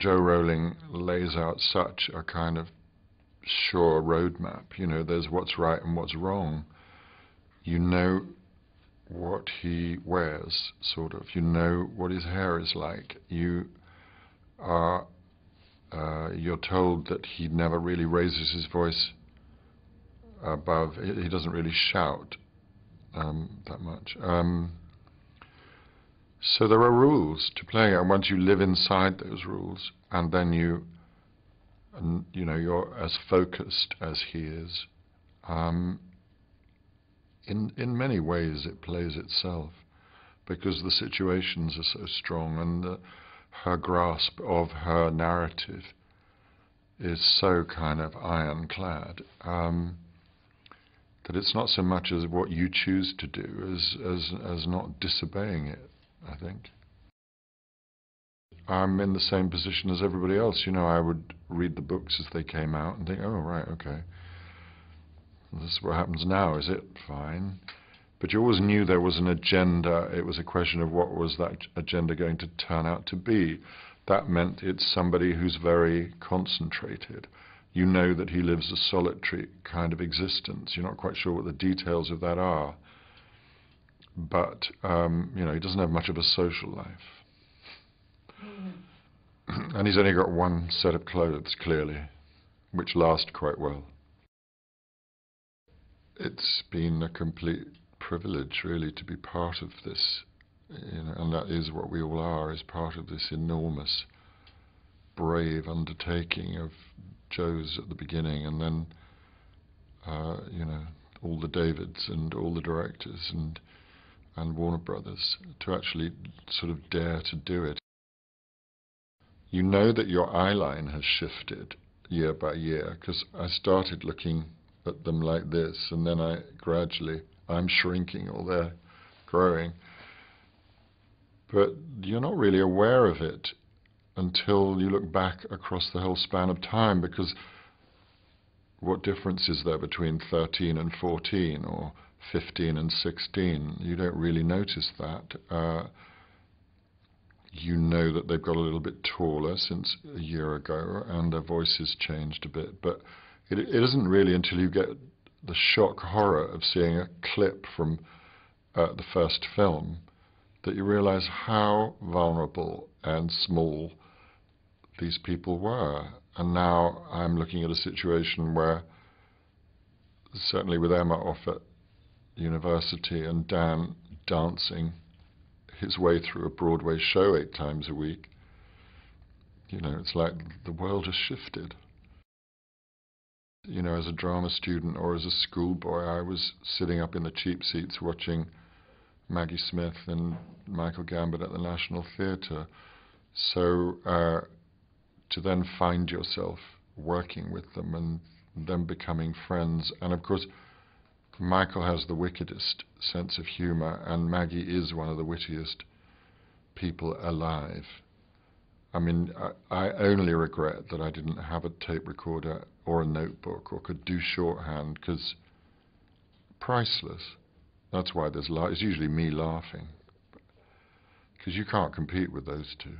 Joe Rowling lays out such a kind of sure roadmap. You know, there's what's right and what's wrong. You know what he wears, sort of. You know what his hair is like. You are, you're told that he never really raises his voice above. He doesn't really shout that much. So there are rules to play, and once you live inside those rules, and then you know, you're as focused as he is. In many ways, it plays itself, because the situations are so strong, and her grasp of her narrative is so kind of ironclad that it's not so much as what you choose to do as not disobeying it, I think. I'm in the same position as everybody else. You know, I would read the books as they came out and think, oh, right, okay. This is what happens now, is it? Fine. But you always knew there was an agenda. It was a question of what was that agenda going to turn out to be. That meant it's somebody who's very concentrated. You know that he lives a solitary kind of existence. You're not quite sure what the details of that are. But, you know, he doesn't have much of a social life. And he's only got one set of clothes, clearly, which last quite well. It's been a complete privilege, really, to be part of this, you know, and that is what we all are, is part of this enormous, brave undertaking of Joe's at the beginning, and then, you know, all the Davids and all the directors and Warner Brothers, to actually sort of dare to do it. You know that your eye line has shifted year by year, because I started looking at them like this, and then I'm shrinking or they're growing. But you're not really aware of it until you look back across the whole span of time, because what difference is there between 13 and 14 or 15 and 16? You don't really notice that. You know that they've got a little bit taller since a year ago, and their voices changed a bit, but it isn't really until you get the shock horror of seeing a clip from the first film that you realize how vulnerable and small these people were. And now I'm looking at a situation where, certainly with Emma off at university and Dan dancing his way through a Broadway show 8 times a week, you know, it's like the world has shifted. You know, as a drama student or as a schoolboy, I was sitting up in the cheap seats watching Maggie Smith and Michael Gambon at the National Theatre. So to then find yourself working with them and them becoming friends, and of course Michael has the wickedest sense of humour, and Maggie is one of the wittiest people alive. I mean, I only regret that I didn't have a tape recorder or a notebook or could do shorthand, because priceless. That's why it's usually me laughing, because you can't compete with those two.